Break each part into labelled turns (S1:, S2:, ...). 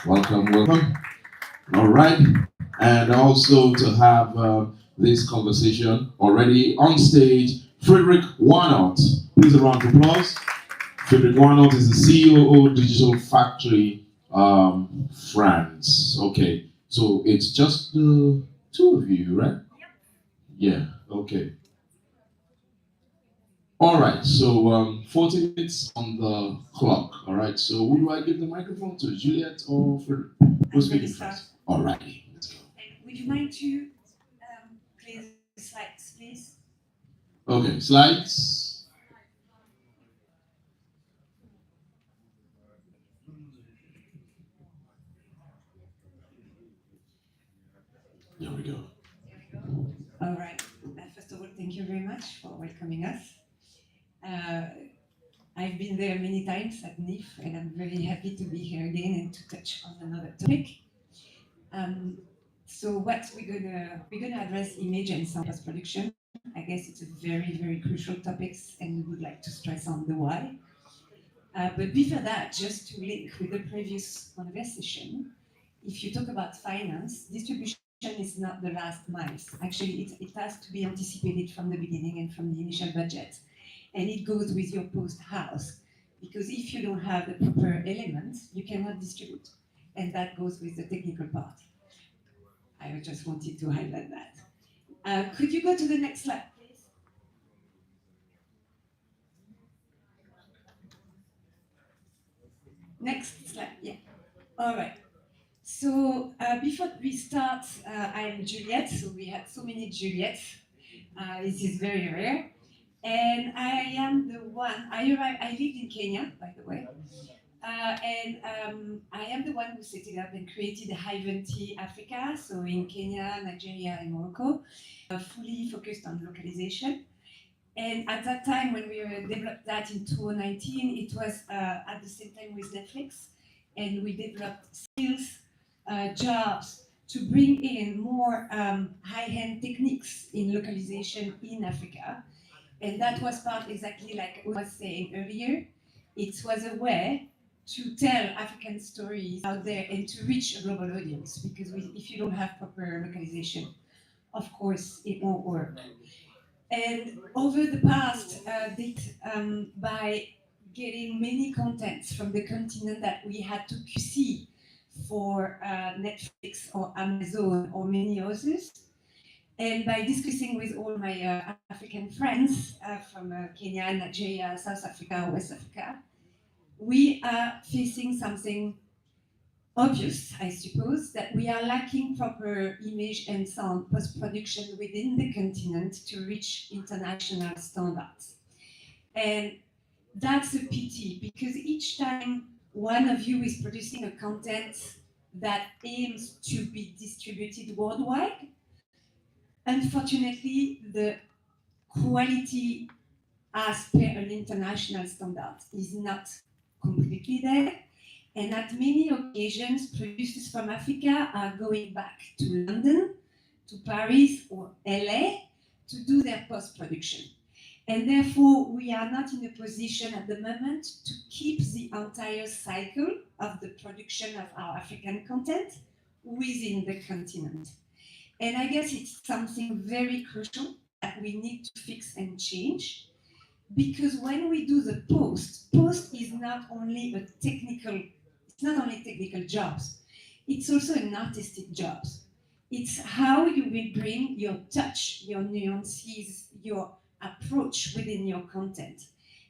S1: Welcome, welcome. All right. And also to have this conversation already on stage, Frédéric Warnotte. Please a round of applause. Frédéric Warnotte is the CEO of Digital Factory France. Okay. So it's just the two of you, right? Yeah. Okay. All right, so 40 minutes on the clock. All right, so who do I give the microphone to, Juliette or Frederick? Who's speaking first? All righty, let's go.
S2: Would you mind to play the slides, please?
S1: Okay, slides. There we go.
S2: All right. First of all, thank you very much for welcoming us. I've been there many times at NiFS, and I'm very happy to be here again and to touch on another topic. So what we're gonna address image and sound post production. I guess it's a very crucial topic, and we would like to stress on the why. But before that, just to link with the previous conversation, if you talk about finance, distribution is not the last mile. Actually, it has to be anticipated from the beginning and from the initial budget. And it goes with your post house. Because if you don't have the proper elements, you cannot distribute. And that goes with the technical part. I just wanted to highlight that. Could you go to the next slide, please? Next slide, yeah. All right. So before we start, I'm Juliette. So we had so many Juliettes. This is very rare. And I am the one, I lived in Kenya, by the way. I am the one who set it up and created Hiventi Africa, so in Kenya, Nigeria, and Morocco, fully focused on localization. And at that time, when we developed that in 2019, it was at the same time with Netflix, and we developed skills, jobs to bring in more high-end techniques in localization in Africa. And that was part exactly like I was saying earlier. It was a way to tell African stories out there and to reach a global audience. Because if you don't have proper localization, of course, it won't work. And over the past, by getting many contents from the continent that we had to QC for Netflix or Amazon or many others, and by discussing with all my African friends from Kenya, Nigeria, South Africa, West Africa, we are facing something obvious, I suppose, that we are lacking proper image and sound post-production within the continent to reach international standards. And that's a pity, because each time one of you is producing a content that aims to be distributed worldwide, unfortunately, the quality as per an international standard is not completely there. And at many occasions, producers from Africa are going back to London, to Paris or LA to do their post-production. And therefore, we are not in a position at the moment to keep the entire cycle of the production of our African content within the continent. And I guess it's something very crucial that we need to fix and change, because when we do the post is not only it's not only technical jobs, it's also an artistic jobs. It's how you will bring your touch, your nuances, your approach within your content.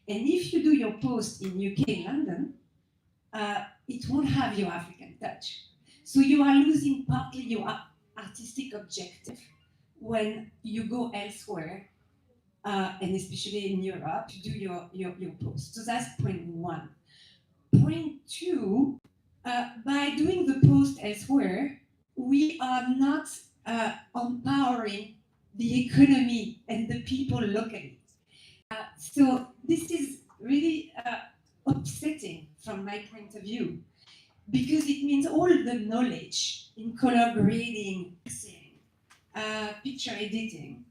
S2: And if you do your post in UK, London, it won't have your African touch. So you are losing partly your artistic objective when you go elsewhere, and especially in Europe, to do your post. So that's point one. Point two, by doing the post elsewhere, we are not empowering the economy and the people locally. So this is really upsetting from my point of view, because it means all the knowledge in color grading, picture editing,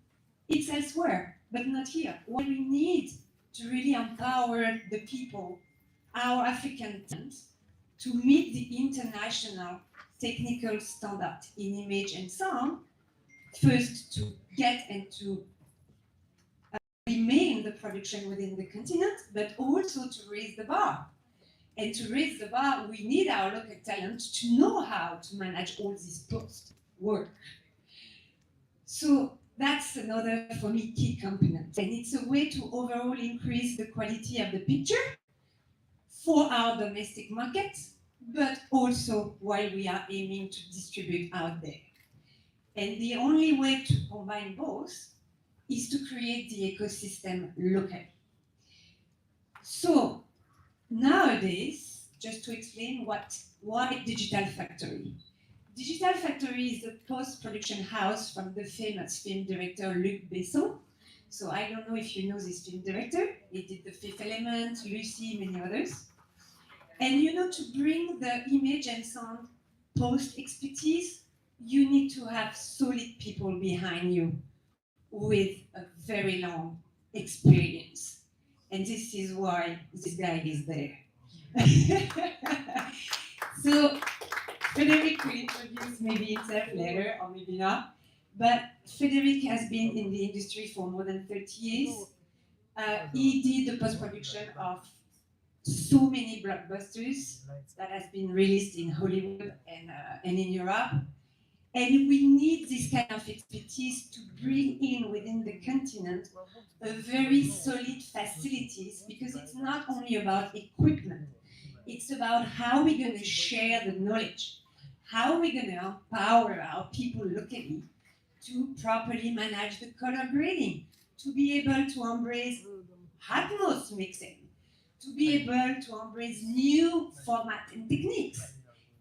S2: it's elsewhere, but not here. What we need to really empower the people, our African talent, to meet the international technical standard in image and sound, first to get and to remain the production within the continent, but also to raise the bar. And to raise the bar, we need our local talent to know how to manage all this post work. So that's another, for me, key component. And it's a way to overall increase the quality of the picture for our domestic market, but also while we are aiming to distribute out there. And the only way to combine both is to create the ecosystem locally. So nowadays, just to explain why Digital Factory. Digital Factory is a post-production house from the famous film director Luc Besson. So I don't know if you know this film director. He did The Fifth Element, Lucy, many others. And you know, to bring the image and sound post expertise, you need to have solid people behind you with a very long experience. And this is why this guy is there. So Frédéric will introduce maybe himself later, or maybe not. But Frédéric has been in the industry for more than 30 years. He did the post-production of so many blockbusters that has been released in Hollywood and in Europe. And we need this kind of expertise to bring in within the continent a very solid facilities, because it's not only about equipment, it's about how we're going to share the knowledge, how we're going to empower our people locally to properly manage the color grading, to be able to embrace Atmos mixing, to be able to embrace new format and techniques,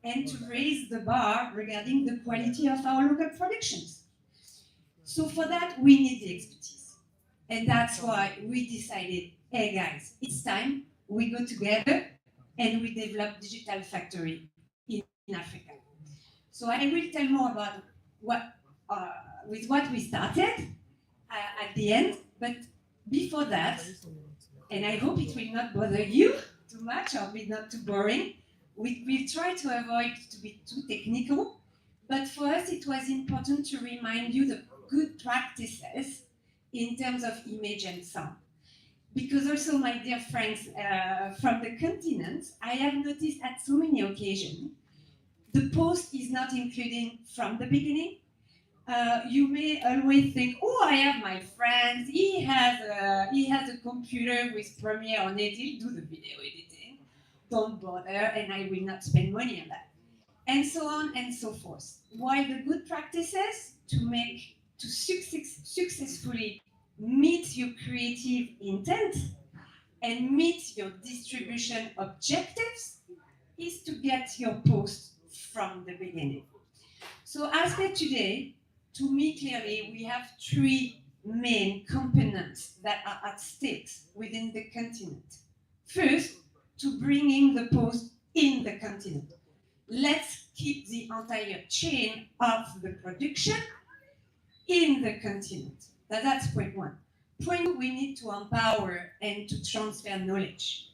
S2: and to raise the bar regarding the quality of our local productions. So for that, we need the expertise. And that's why we decided, hey guys, it's time we go together and we develop Digital Factory in Africa. So I will tell more about what we started at the end, but before that, and I hope it will not bother you too much or be not too boring, we try to avoid to be too technical, but for us it was important to remind you the good practices in terms of image and sound. Because also, my dear friends from the continent, I have noticed at so many occasions, the post is not including from the beginning. You may always think, oh, I have my friends, he has a computer with Premiere on it, he'll do the video editing. Don't bother, and I will not spend money on that. And so on and so forth. While the good practices to successfully meet your creative intent and meet your distribution objectives is to get your post from the beginning. So as per today, to me clearly, we have three main components that are at stake within the continent. First, to bringing the post in the continent. Let's keep the entire chain of the production in the continent. That's point one. Point two, we need to empower and to transfer knowledge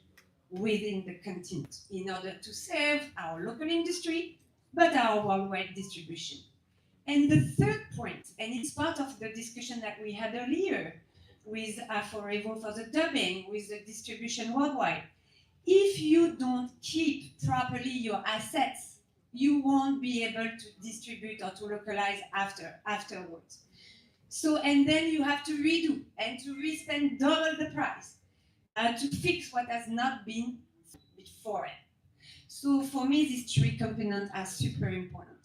S2: within the continent in order to serve our local industry, but our worldwide distribution. And the third point, and it's part of the discussion that we had earlier with Aforevo for the dubbing, with the distribution worldwide. If you don't keep properly your assets, you won't be able to distribute or to localize afterwards. So, and then you have to redo and to re-spend double the price to fix what has not been before. So for me, these three components are super important.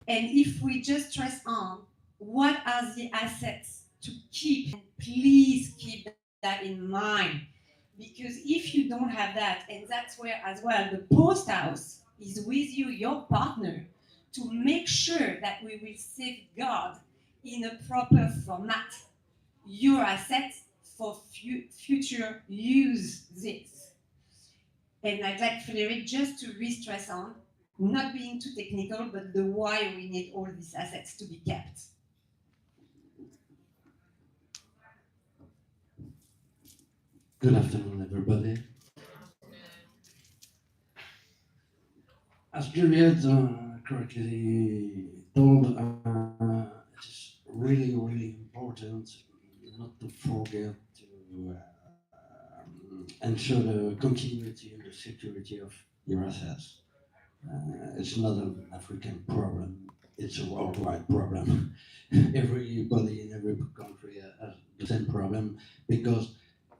S2: And if we just stress on what are the assets to keep, please keep that in mind. Because if you don't have that, and that's where as well the post house is with you, your partner, to make sure that we will safeguard in a proper format your assets for future use this. And I'd like Frédéric just to re-stress on, not being too technical, but the why we need all these assets to be kept.
S3: Good afternoon, everybody. As Juliette correctly told, it is really, really important not to forget to ensure the continuity and the security of your assets. It's not an African problem, it's a worldwide problem. Everybody in every country has the same problem because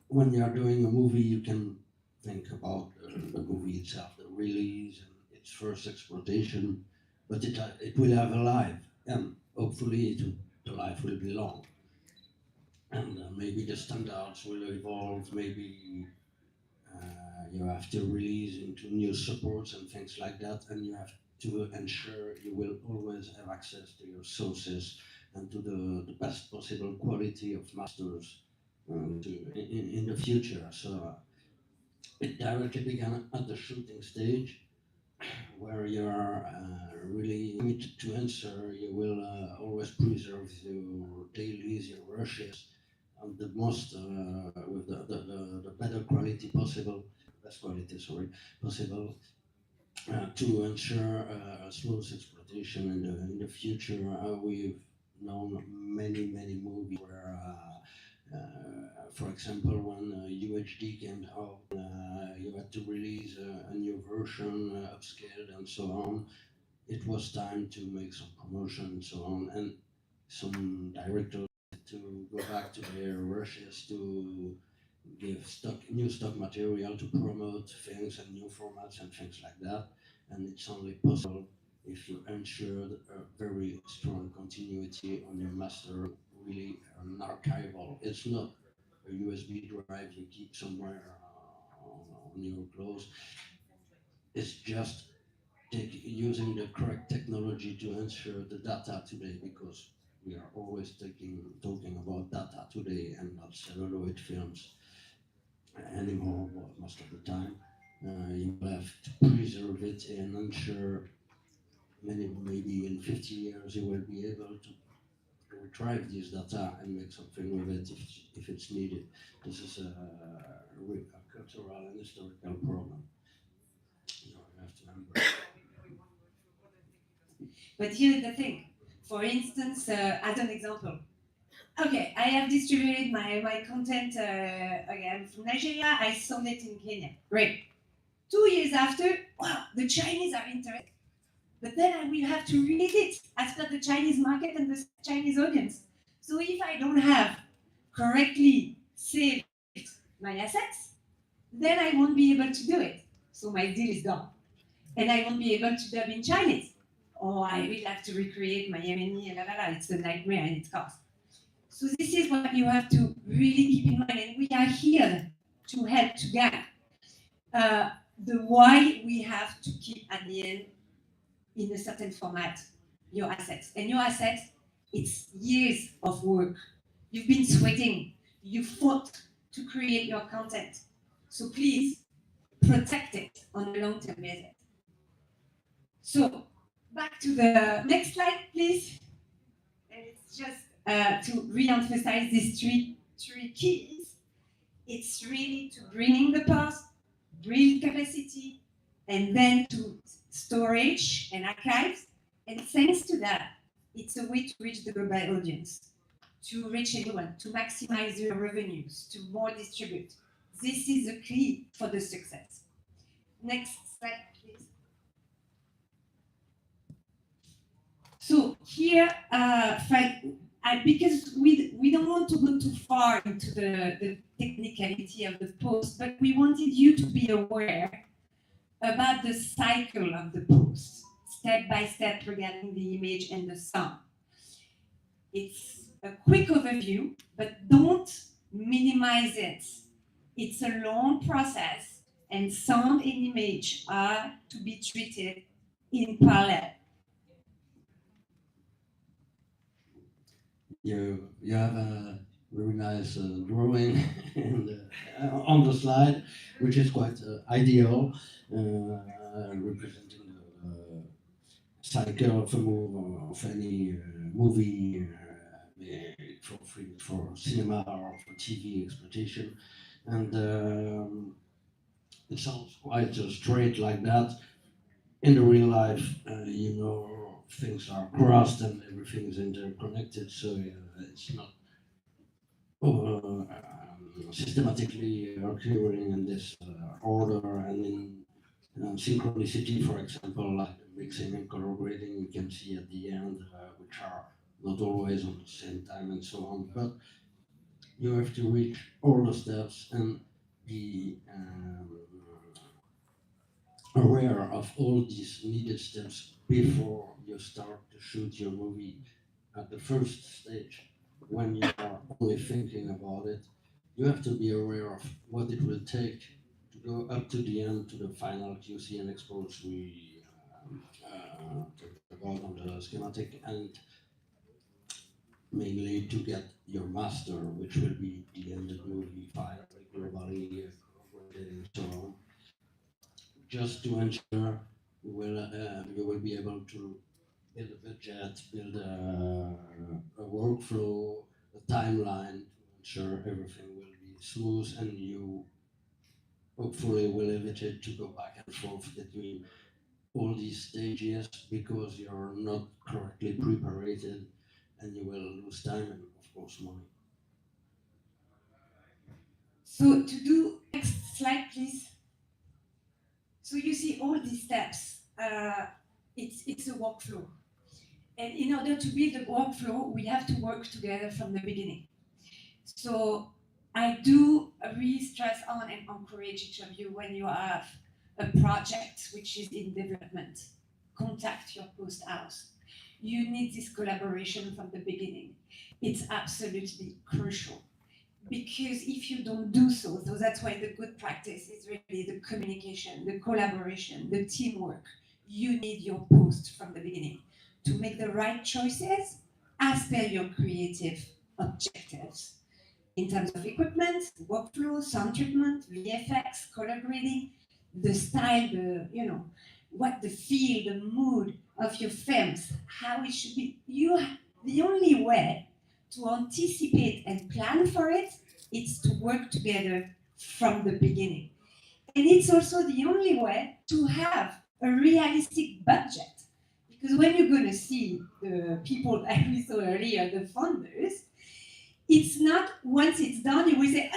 S3: when you are doing a movie, you can think about the movie itself, the release and its first exploitation, but it will have a life, and hopefully the life will be long. And maybe the standards will evolve, maybe you have to release into new supports and things like that, and you have to ensure you will always have access to your sources and to the best possible quality of masters in the future. So it directly began at the shooting stage, where you are really committed to answer. You will always preserve your dailies, your rushes, and the most with the better quality possible, best quality, sorry, possible, to ensure smooth exploitation in the future. We've known many movies where, for example, when UHD came out, you had to release a new version, upscaled and so on. It was time to make some promotion and so on, and some directors to go back to their rushes to give new stock material to promote things and new formats and things like that. And it's only possible if you ensure a very strong continuity on your master, really an archival. It's not a USB drive you keep somewhere on your clothes. It's just using the correct technology to ensure the data today, because we are always talking about data today and not celluloid films anymore, well, most of the time. You will have to preserve it and ensure maybe in 50 years you will be able to retrieve this data and make something with it if it's needed. This is a cultural and historical problem. You have to remember.
S2: But here's the thing. For instance, as an example, okay, I have distributed my content again from Nigeria. I sold it in Kenya. Great. 2 years after, wow, the Chinese are interested. But then I will have to release it as per the Chinese market and the Chinese audience. So if I don't have correctly saved my assets, then I won't be able to do it. So my deal is done. And I won't be able to dub in Chinese. Or I will have to recreate my MNE and la la la. It's a nightmare and it costs. So this is what you have to really keep in mind. And we are here to help to guide. The why we have to keep at the end in a certain format your assets. And your assets, it's years of work. You've been sweating. You fought to create your content. So please protect it on a long-term basis. So back to the next slide, please. And it's just to re-emphasize these three keys. It's really to bring in the past, build capacity, and then to storage and archives. And thanks to that, it's a way to reach the global audience, to reach anyone, to maximize your revenues, to more distribute. This is the key for the success. Next slide, please. So here, because we don't want to go too far into the technicality of the post, but we wanted you to be aware about the cycle of the post, step by step regarding the image and the sound. It's a quick overview, but don't minimize it. It's a long process, and sound and image are to be treated in parallel.
S3: You have a very nice drawing on the slide, which is quite ideal, representing the cycle of a move of any movie for cinema or for TV exploitation, and it sounds quite straight like that. in the real life, you know, things are crossed and everything is interconnected, so it's not systematically occurring in this order and in synchronicity, for example, like mixing and color grading, you can see at the end, which are not always on the same time and so on, but you have to reach all the steps and be aware of all these needed steps before you start to shoot your movie. At the first stage, when you are only thinking about it, you have to be aware of what it will take to go up to the end, to the final QC and expose we talked about on the schematic, and mainly to get your master, which will be the ended movie file, globally, and so on, just to ensure you will be able to build a budget, build a workflow, a timeline to ensure everything will be smooth and you hopefully will evite to go back and forth between all these stages because you're not correctly prepared and you will lose time and of course money.
S2: So to do, next slide, please. So you see all these steps. It's a workflow. And in order to build a workflow, we have to work together from the beginning. So I do really stress on and encourage each of you when you have a project which is in development, contact your post house. You need this collaboration from the beginning. It's absolutely crucial. Because if you don't do so that's why the good practice is really the communication, the collaboration, the teamwork. You need your post from the beginning to make the right choices as per your creative objectives. In terms of equipment, workflow, sound treatment, VFX, color grading, the style, what the feel, the mood of your films, how it should be. The only way to anticipate and plan for it is to work together from the beginning. And it's also the only way to have a realistic budget. Because when you're going to see the people that we saw earlier, the funders, it's not once it's done, you will say,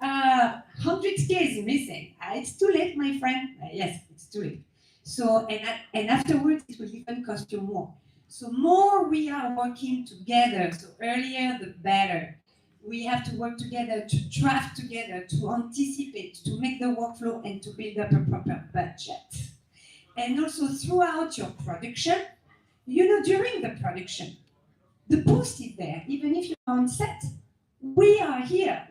S2: 100K is missing. It's too late, my friend. Yes, it's too late. So, and afterwards, it will even cost you more. So more we are working together, so earlier the better. We have to work together, to draft together, to anticipate, to make the workflow and to build up a proper budget. And also throughout your production, during the production, the post is there, even if you're on set. We are here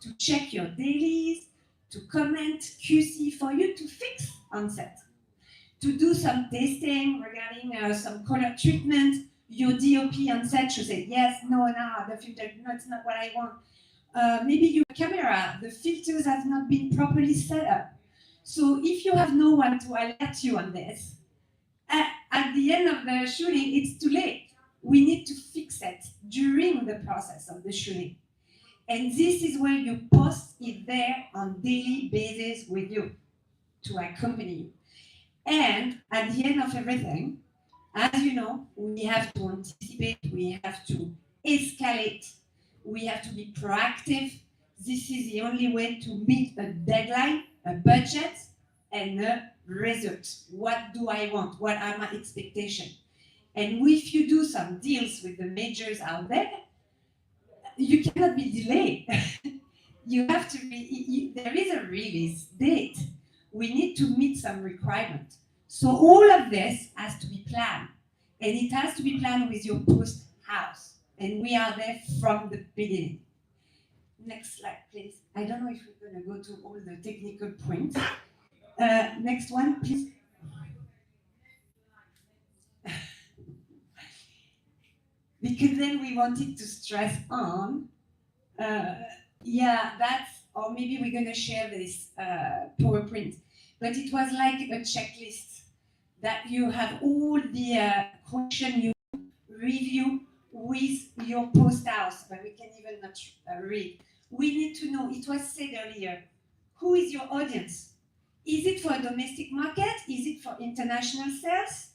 S2: to check your dailies, to comment, QC for you to fix on set. To do some testing regarding some color treatment, your DOP on set should say, yes, no, the filter, no, it's not what I want. Maybe your camera, the filters have not been properly set up. So if you have no one to alert you on this, at the end of the shooting, it's too late. We need to fix it during the process of the shooting. And this is where you post it there on daily basis with you to accompany you. And at the end of everything, as you know, we have to anticipate, we have to escalate, we have to be proactive. This is the only way to meet a deadline, a budget, and a result. What do I want? What are my expectations? And if you do some deals with the majors out there, you cannot be delayed. You have to there is a release date. We need to meet some requirement. So all of this has to be planned. And it has to be planned with your post house. And we are there from the beginning. Next slide, please. I don't know if we're going to go to all the technical points. Next one, please. Because then we wanted to stress on, or maybe we're going to share this PowerPoint, but it was like a checklist that you have all the question you review with your post house, but we can even not read. We need to know, it was said earlier, who is your audience? Is it for a domestic market? Is it for international sales?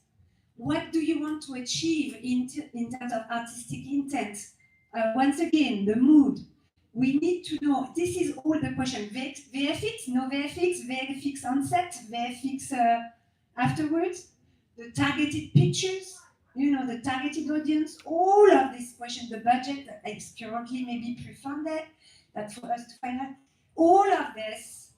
S2: What do you want to achieve in terms of artistic intent? Once again, the mood. We need to know, this is all the question. VFX, no VFX, VFX on set, VFX afterwards, the targeted pictures, you know, the targeted audience, all of these questions, the budget that is currently maybe pre-funded, that's for us to find out. All of this,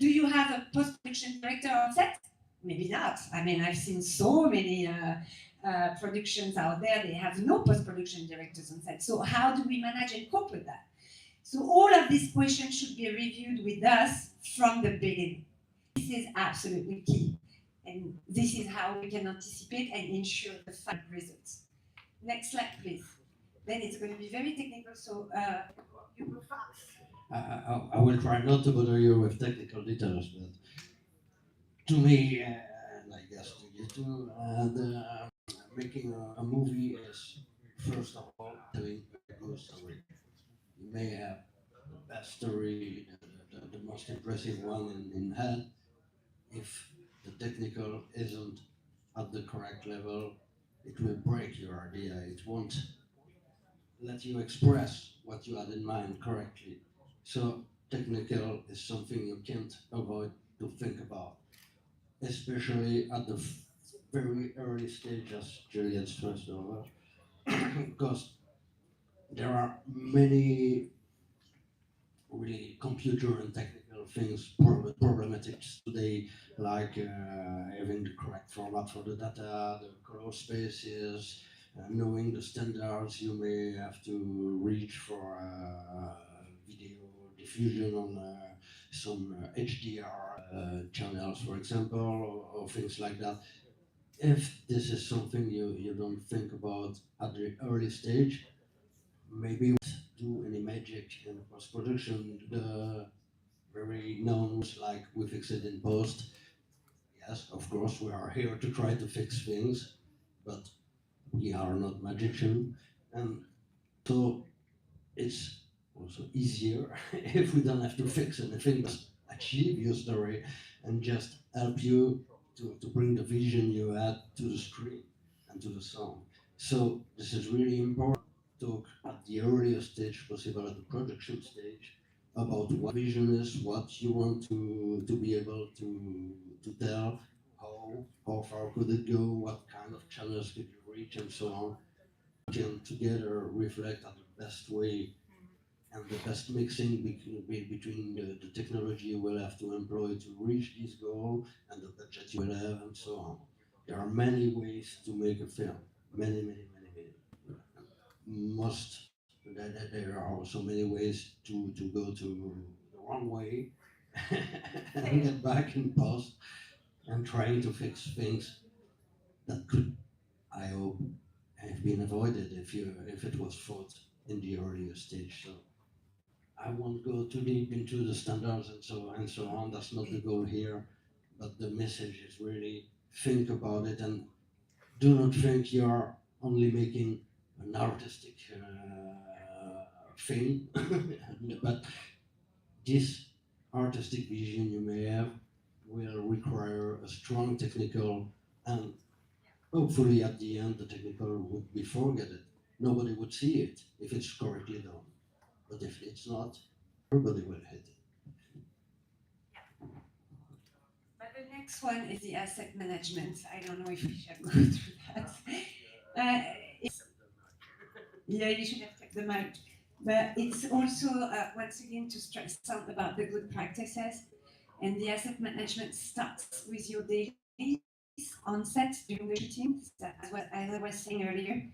S2: do you have a post-production director on set? Maybe not. I mean, I've seen so many productions out there, they have no post-production directors on set. So how do we manage and cope with that? So all of these questions should be reviewed with us from the beginning. This is absolutely key. And this is how we can anticipate and ensure the final results. Next slide, please. Then it's going to be very technical, so you go fast.
S3: I will try not to bother you with technical details, but to me, and I guess to you too, making a movie is, first of all, telling a good story. You may have the best story, the most impressive one in head. If the technical isn't at the correct level, it will break your idea. It won't let you express what you had in mind correctly. So technical is something you can't avoid to think about, especially at the very early stage, as Juliette stressed over, because there are many really computer and technical things, problematics today, like having the correct format for the data, the color spaces, knowing the standards you may have to reach for video diffusion on some HDR channels, for example, or things like that. If this is something you don't think about at the early stage, maybe do any magic in post-production. The very known ones like we fix it in post. Yes, of course, we are here to try to fix things, but we are not magicians. And so it's also easier if we don't have to fix anything, but achieve your story and just help you to bring the vision you had to the screen and to the song. So this is really important. Talk at the earliest stage possible, at the production stage, about what vision is, what you want to be able to tell, how far could it go, what kind of channels could you reach, and so on. Can together reflect on the best way and the best mixing between the technology you will have to employ to reach this goal and the budget you will have, and so on. There are many ways to make a film. Many. There are also many ways to go to the wrong way and get back in post and trying to fix things that could, I hope, have been avoided if it was thought in the earlier stage. So I won't go too deep into the standards and so on. That's not the goal here. But the message is really think about it and do not think you're only making an artistic thing, but this artistic vision you may have will require a strong technical, and hopefully at the end the technical would be forgotten. Nobody would see it if it's correctly done. But if it's not, everybody will hit it.
S2: But the next one is the asset management. I don't know if we shall go through that. Yeah, you should have kept the mic. But it's also, once again, to stress something about the good practices. And the asset management starts with your dailies on set during the shooting. As I was saying earlier,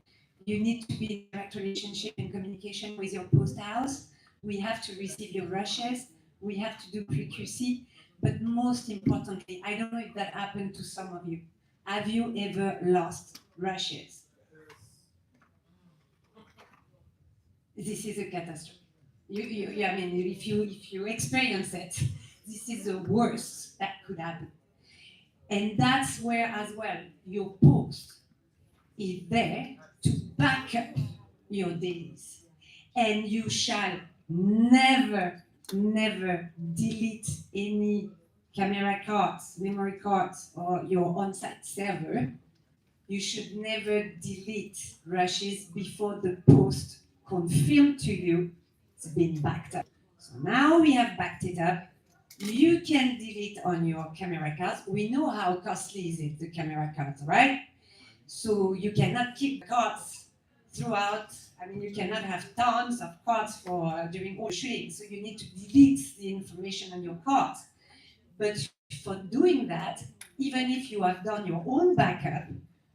S2: you need to be in direct relationship and communication with your post house. We have to receive your rushes. We have to do pre-QC. But most importantly, I don't know if that happened to some of you. Have you ever lost rushes? This is a catastrophe. I mean, if you experience it, this is the worst that could happen. And that's where, as well, your post is there to back up your dailies. And you shall never delete any camera cards, memory cards, or your on-site server, you should never delete rushes before the post confirmed to you it's been backed up. So now we have backed it up. You can delete on your camera cards. We know how costly is it, the camera cards, right? So you cannot keep cards throughout. I mean, you cannot have tons of cards for during all shooting. So you need to delete the information on your cards. But for doing that, even if you have done your own backup,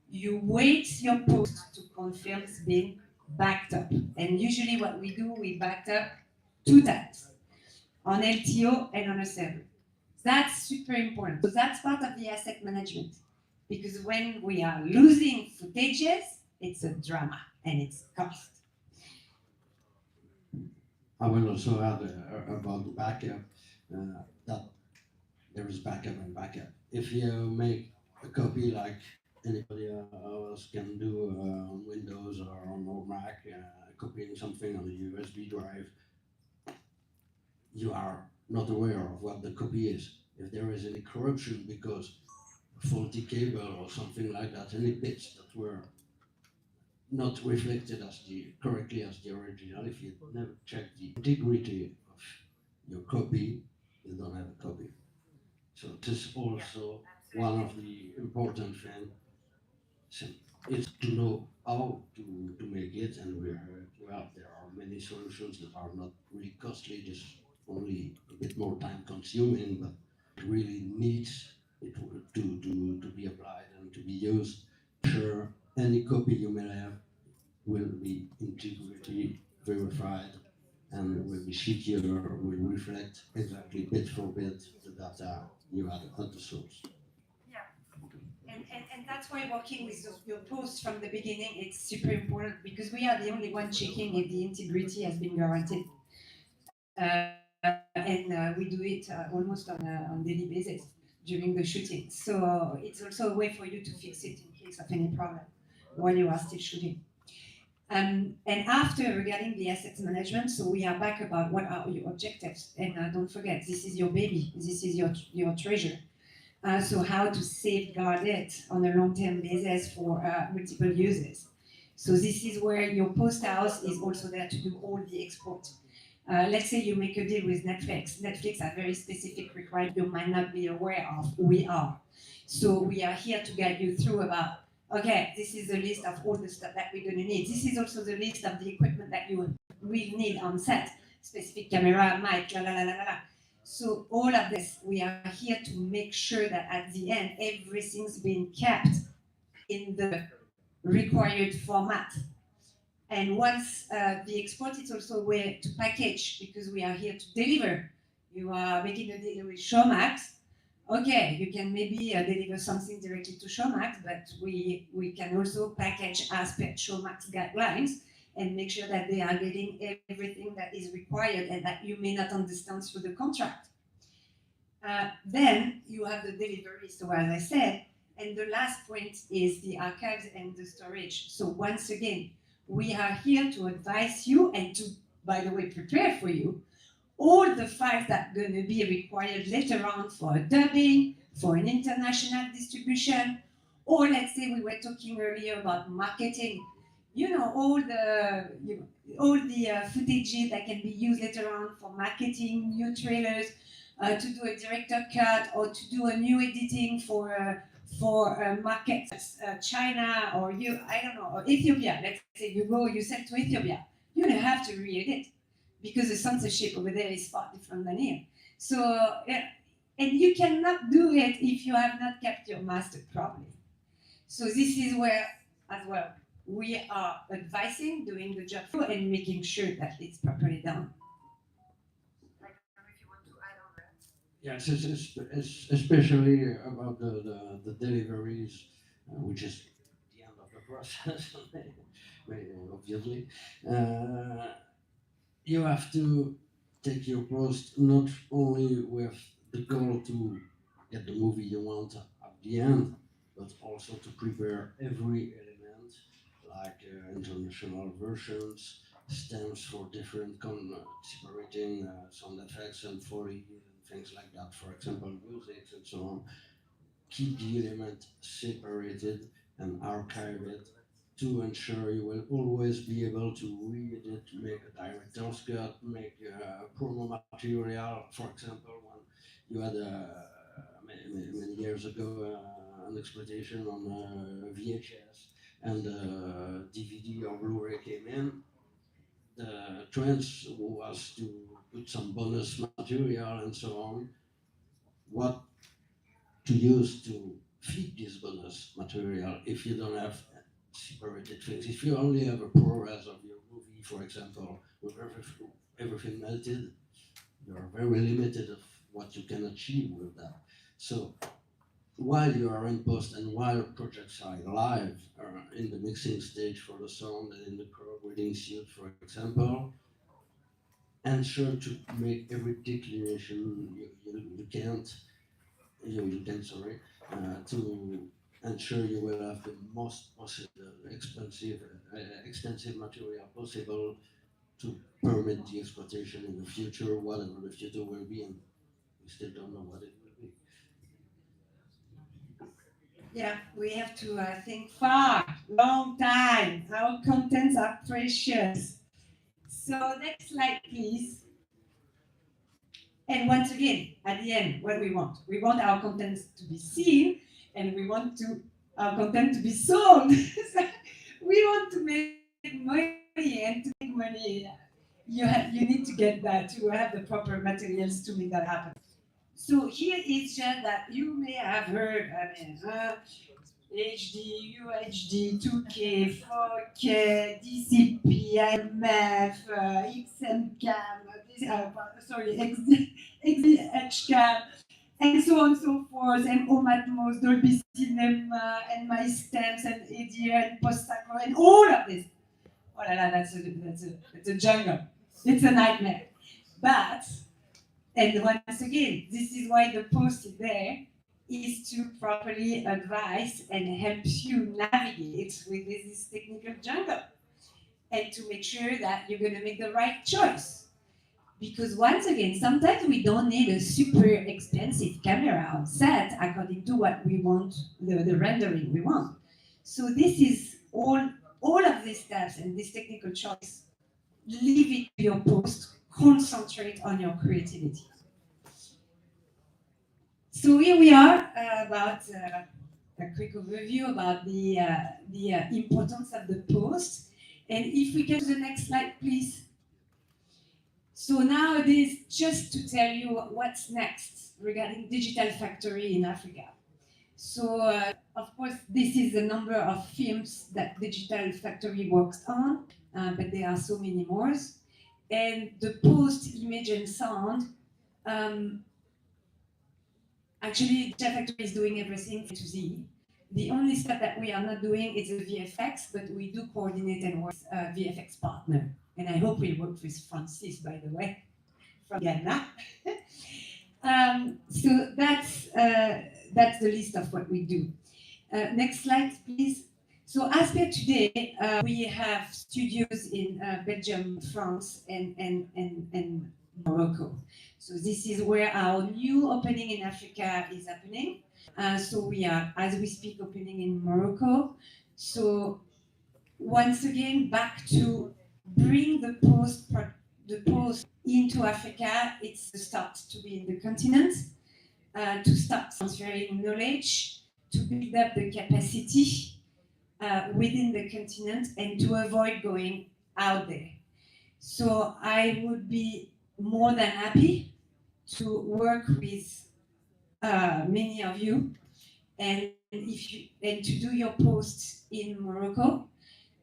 S2: you wait your post to confirm it's been backed up. And usually what we do, we backed up 2 times on LTO and on a server. That's super important. So that's part of the asset management. Because when we are losing footages, it's a drama and it's cost.
S3: I will also add about the backup that there is backup and backup. If you make a copy like anybody else can do on Windows or on Mac, copying something on a USB drive, you are not aware of what the copy is. If there is any corruption because a faulty cable or something like that, any bits that were not reflected as correctly as the original, if you never check the integrity of your copy, you don't have a copy. So this is also one of the important things. So it's to know how to make it, and well, there are many solutions that are not really costly, just only a bit more time consuming, but it really needs it to be applied and to be used. Sure, any copy you may have will be integrity verified and will be secure, will reflect exactly bit for bit the data you had at the source.
S2: And that's why working with your posts from the beginning, it's super important because we are the only one checking if the integrity has been guaranteed. And we do it almost on daily basis during the shooting. So it's also a way for you to fix it in case of any problem while you are still shooting. And after, regarding the assets management, so we are back about what are your objectives. And don't forget, this is your baby, this is your treasure. So how to safeguard it on a long-term basis for multiple users. So this is where your post house is also there to do all the export. Let's say you make a deal with Netflix. Netflix has very specific requirements you might not be aware of. We are. So we are here to guide you through about, okay, this is the list of all the stuff that we're going to need. This is also the list of the equipment that you will need on set. Specific camera, mic, la la la la la. So all of this, we are here to make sure that at the end, everything's being kept in the required format. And once the export, it's also a way to package because we are here to deliver. You are making a deal with Showmax. Okay, you can maybe deliver something directly to Showmax, but we can also package as per Showmax guidelines and make sure that they are getting everything that is required and that you may not understand through the contract. Then you have the delivery, so as I said, and the last point is the archives and the storage. So once again, we are here to advise you and to, by the way, prepare for you all the files that are going to be required later on for a dubbing, for an international distribution, or let's say we were talking earlier about marketing. You know, all the footages that can be used later on for marketing, new trailers, to do a director cut or to do a new editing for markets, China or I don't know, or Ethiopia. Let's say you sell to Ethiopia, you don't have to re-edit because the censorship over there is far different than here. So, and you cannot do it if you have not kept your master properly. So this is where, as well, we are advising, doing the job for, and making sure that it's properly done. I don't know if you want to add on that.
S3: Yes, it's especially about the deliveries, which is the end of the process, obviously. You have to take your post not only with the goal to get the movie you want at the end, but also to prepare every element, like international versions, stamps for different separating sound effects and Foley and things like that, for example, music and so on, keep the element separated and archive it to ensure you will always be able to read it, make a director's cut, make promo material. For example, when you had many years ago an exploitation on VHS and DVD or Blu-ray came in, the trend was to put some bonus material and so on. What to use to feed this bonus material if you don't have separated things? If you only have a ProRes of your movie, for example, with everything melted, you're very limited of what you can achieve with that. So while you are in post and while projects are live or in the mixing stage for the sound and in the color grading suite, for example, ensure to make every declaration you can, to ensure you will have the most possible extensive material possible to permit the exploitation in the future, whatever the future will be, and we still don't know what it will be.
S2: Yeah, we have to think far, long time. Our contents are precious. So next slide, please. And once again, at the end, what we want our contents to be seen, and we want our content to be sold. So we want to make money, and to make money, you need to get that, to have the proper materials to make that happen. So here is just that you may have heard, HD, UHD, 2K, 4K, DCP, IMF, XMCAM, XHCAM, and so on and so forth, and Omatmos, Dolby Cinema, and My Stamps, and ADR, and Postacro, and all of this. Oh la la, that's a jungle. It's a nightmare. But, and once again, this is why the post is there, is to properly advise and help you navigate with this technical jungle and to make sure that you're going to make the right choice. Because once again, sometimes we don't need a super expensive camera on set according to what we want, the rendering we want. So this is all of these steps and this technical choice, leave it to your post, concentrate on your creativity. So here we are about a quick overview about the importance of the post. And if we get to the next slide, please. So nowadays, just to tell you what's next regarding Digital Factory in Africa. So of course, this is the number of films that Digital Factory works on, but there are so many more. And the post, image and sound, actually, Digital Factory is doing everything to Z. The only step that we are not doing is the VFX, but we do coordinate and work with a VFX partner. And I hope we work with Francis, by the way, from Ghana. So that's the list of what we do. Next slide, please. So as per today, we have studios in Belgium, France, and Morocco. So this is where our new opening in Africa is happening. So we are, as we speak, opening in Morocco. So once again, back to bring the post into Africa. It's the start to be in the continent, to start transferring knowledge, to build up the capacity within the continent, and to avoid going out there. So I would be more than happy to work with many of you, and to do your posts in Morocco.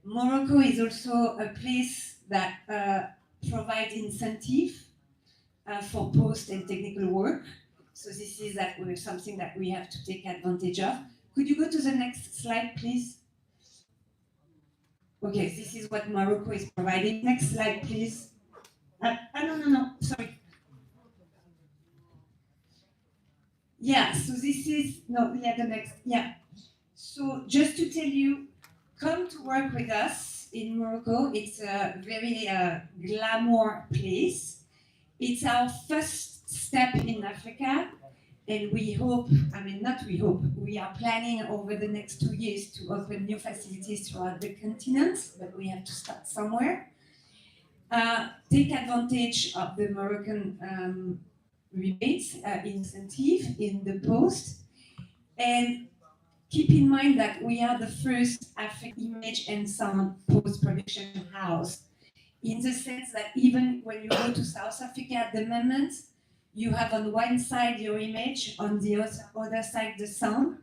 S2: Morocco is also a place that provides incentive for post and technical work. So this is something that we have to take advantage of. Could you go to the next slide, please? Okay, this is what Morocco is providing. Next slide, please. No, sorry. Yeah, so this is, the next, yeah. So just to tell you, come to work with us in Morocco. It's a very glamour place. It's our first step in Africa. And we hope, we are planning over the next 2 years to open new facilities throughout the continent, but we have to start somewhere. Take advantage of the Moroccan rebates incentive in the post, and keep in mind that we are the first African image and sound post-production house, in the sense that even when you go to South Africa at the moment, you have on one side your image, on the other side the sound.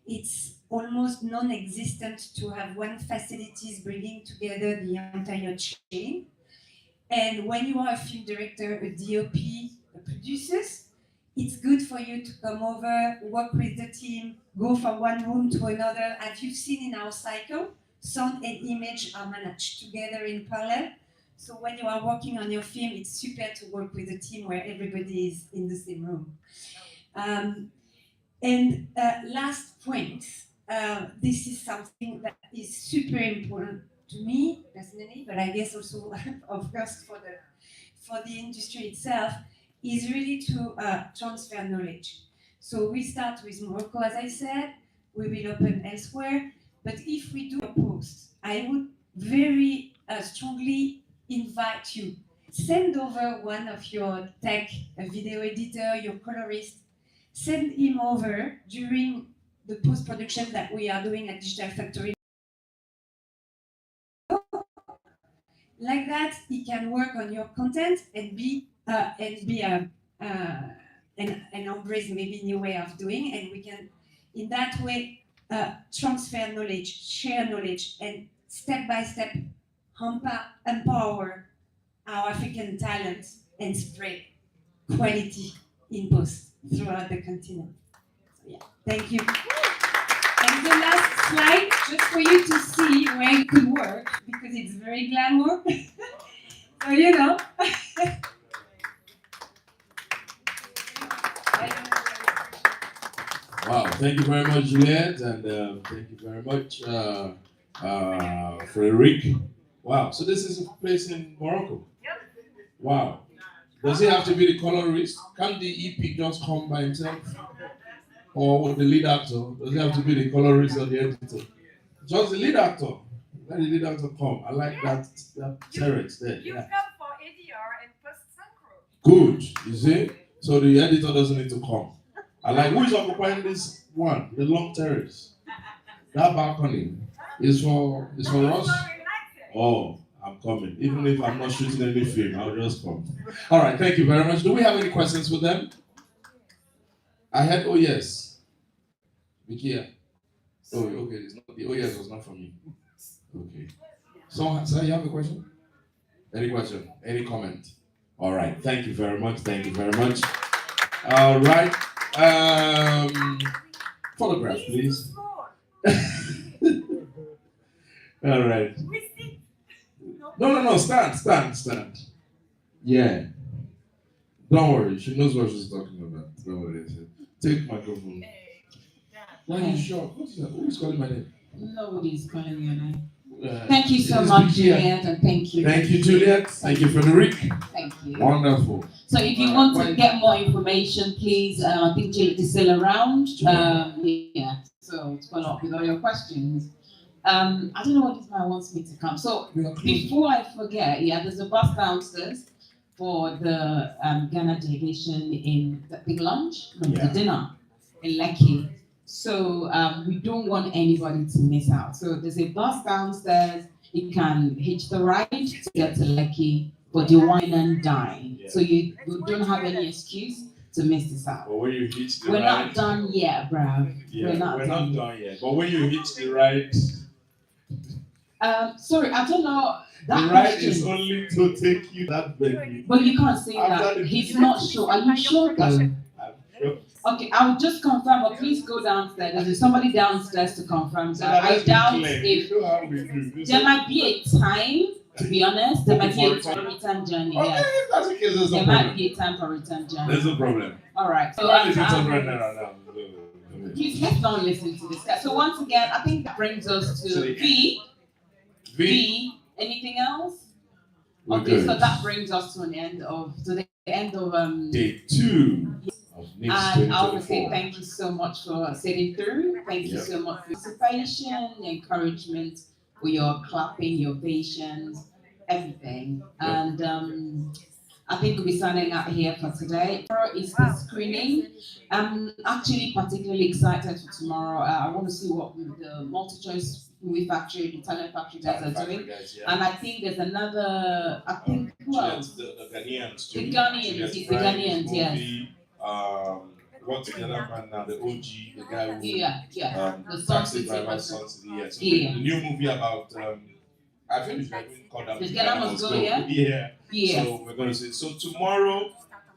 S2: It's almost non-existent to have one facilities bringing together the entire chain. And when you are a film director, a DOP, a producers, it's good for you to come over, work with the team, go from one room to another. As you've seen in our cycle, sound and image are managed together in parallel. So when you are working on your film, it's super to work with a team where everybody is in the same room. Last point, this is something that is super important to me personally, but I guess also, of course, for the industry itself, is really to transfer knowledge. So we start with Morocco, as I said, we will open elsewhere, but if we do a post, I would very strongly invite you, send over one of your tech, a video editor, your colorist, send him over during the post-production that we are doing at Digital Factory. Like that, he can work on your content and embrace maybe new way of doing, and we can, in that way, transfer knowledge, share knowledge, and step by step empower our African talent and spread quality in post throughout the continent. So yeah, thank you. And the last slide, just for you to see where it could work, because it's very glamour. So you know.
S1: Wow, thank you very much, Juliette, and thank you very much, Frédéric. Wow, so this is a place in Morocco? Yep. Wow. Does he have to be the colorist? Can't the EP just come by himself? Or the lead actor? Does he have to be the colorist or the editor? Just the lead actor. Let the lead actor come. I like that terrace there.
S4: You
S1: Yeah.
S4: come for ADR and post-synchro.
S1: Good, you see? So the editor doesn't need to come. I like, who is occupying this one? The long terrace. That balcony is for us? Oh, I'm coming. Even if I'm not shooting any film, I'll just come. All right, thank you very much. Do we have any questions for them? I had, oh yes. Vivier. Oh, okay, it's not the, oh yes, it was not for me. Okay. So, sir, you have a question? Any question? Any comment? All right, thank you very much. Thank you very much. All right. Photograph, please. All right. No, stand. Yeah. Don't worry, she knows what she's talking about. Don't worry. Take microphone. Why are you shocked? Who's calling my name?
S5: Nobody's calling your name. Thank you so much, Juliette, and thank you.
S1: Thank you, Juliette. Thank you, Frédéric.
S5: Thank you.
S1: Wonderful.
S5: So if you want to get more information, please, I think Juliette is still around. Yeah, so to follow up with all your questions. I don't know what this man wants me to come. So before I forget, yeah, there's a bus downstairs for the Ghana delegation in the big lunch, the dinner in Lekki. So we don't want anybody to miss out. So there's a bus downstairs. You can hitch the ride to get to Lekki, but you wine and dine. So you don't have any excuse to miss this out.
S1: But when you hitch the
S5: We're
S1: ride,
S5: not done yet, bruv.
S1: Yeah, we're not done yet. But when you hitch the ride,
S5: sorry, I don't know.
S1: The ride is only to take you that venue.
S5: But you can't say that. He's not sure. Are you sure though?
S1: I'm sure.
S5: Okay, I will just confirm, but please go downstairs. There's somebody downstairs to confirm that. I doubt if there might be a time, to be honest, there might be a return journey.
S1: Okay,
S5: Yeah.
S1: that's the case,
S5: There might be a time for return journey.
S1: There's no problem.
S5: All right. So please let's not listen to this guy. So once again, I think that brings us to V. Anything else? Okay, so that brings us to an end of today. the end of
S1: Day 2 of NiFS
S5: and I want to say
S1: 2024.
S5: thank you so much for sitting through. Thank you
S1: Yep.
S5: so much for participation, encouragement, for your clapping, your patience, everything.
S1: Yep.
S5: And I think we'll be signing out here for today. Tomorrow is the screening. I'm actually particularly excited for tomorrow. I want to see what the multi-choice movie factory, the talent factory guys are doing.
S1: Guys, yeah.
S5: And I think there's another, I think, who else?
S1: The Ghanaians too.
S5: The Ghanaians,
S1: Juliette's
S5: it's the Ghanaians, yes.
S1: movie, what's the other man now? The OG, the guy who
S5: Yeah. The Sun
S1: Taxi
S5: City
S1: Driver,
S5: person.
S1: Sun City, yeah. So
S5: Yeah.
S1: the new movie about I think it's like called
S5: The Ghana Must Go, yeah?
S1: Yeah. So we're gonna see. So tomorrow,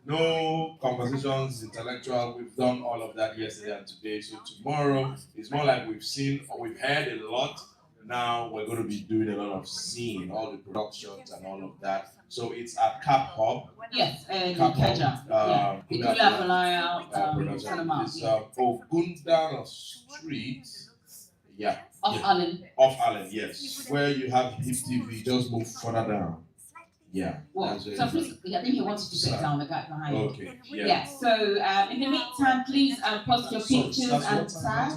S1: no conversations, intellectual. We've done all of that yesterday and today. So tomorrow is more like we've seen or we've heard a lot. Now we're going to be doing a lot of seeing, all the productions and all of that. So it's at Cap Hub.
S5: Yes, and
S1: Cap
S5: Keja.
S1: Hub.
S5: Ikula Falaya,
S1: Production.
S5: cinema.
S1: It's Ogundana Street. Yeah.
S5: Off Allen.
S1: Off Allen, yes. Where you have HIP TV, just move further down. Yeah.
S5: Well,
S1: that's
S5: so please, I think he wanted to sit down, the guy behind.
S1: Okay. Yeah.
S5: Yeah. So in the meantime, please post your pictures and tag.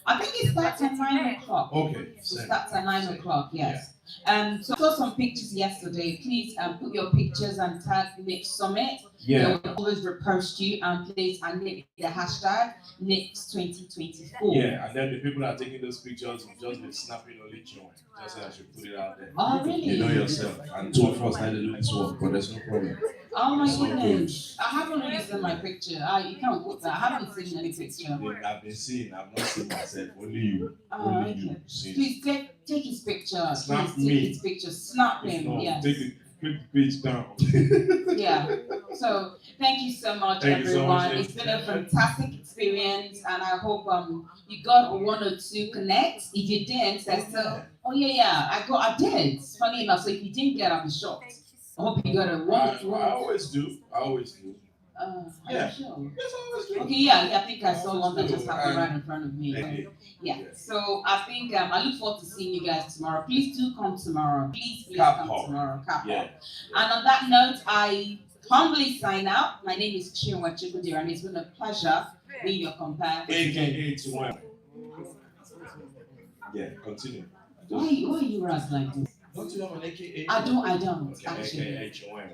S5: I think it starts at 9 o'clock.
S1: Okay.
S5: So it starts at 9 o'clock, yes. So I saw some pictures yesterday. Please put your pictures and tag NiFS Summit.
S1: Yeah.
S5: They will always repost you and please and the hashtag NiFS 2024.
S1: Yeah, and then the people that are taking those pictures will just be snapping only children. Just say I should put it out there.
S5: Oh, really?
S1: You know yourself. And two of us had to do this work, but there's no problem.
S5: Oh my
S1: So
S5: goodness. I haven't really seen my picture. You can't put that. I haven't seen any picture.
S1: I've been seeing, I've not seen myself, only you.
S5: Oh,
S1: Only
S5: okay.
S1: you. See.
S5: Please take his picture.
S1: Snap
S5: Please
S1: me.
S5: take his picture. Snap him.
S1: No,
S5: Yes.
S1: take the page down.
S5: Yeah. So thank you so much,
S1: Thank you so
S5: everyone.
S1: much.
S5: It's been a fantastic experience, and I hope you got one or two connects. If you didn't, that's still. Oh yeah. I did. It's funny enough. So if you didn't get, I'll be shocked. I hope you got a one.
S1: I always do. Are
S5: Yeah.
S1: you sure? Yes, I always do.
S5: Okay, yeah, I think I saw one that just happened right in front of me.
S1: Thank you.
S5: Yeah, so I think I look forward to seeing you guys tomorrow. Please do come tomorrow. Please
S1: Cap
S5: come
S1: Hub.
S5: tomorrow. Cap
S1: Yeah.
S5: Hub. And on that note, I humbly sign out. My name is Chinua Chikudira, and it's been a pleasure being your companion.
S1: AKA to one. Yeah, continue.
S5: Why are you Raz like this?
S1: Don't you have an AKA?
S5: I don't
S1: Okay,
S5: actually.
S1: AKA to one.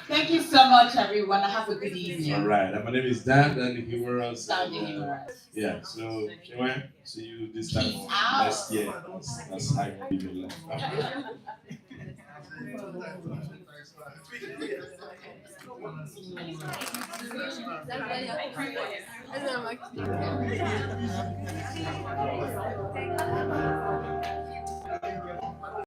S5: Thank you so much, everyone. Have a good evening.
S1: All right, and my name is Dan Humorous.
S5: Sound the humorous.
S1: Yeah, so Chinua, see you this time
S5: Peace out.
S1: next year. That's how you live your life.
S4: That's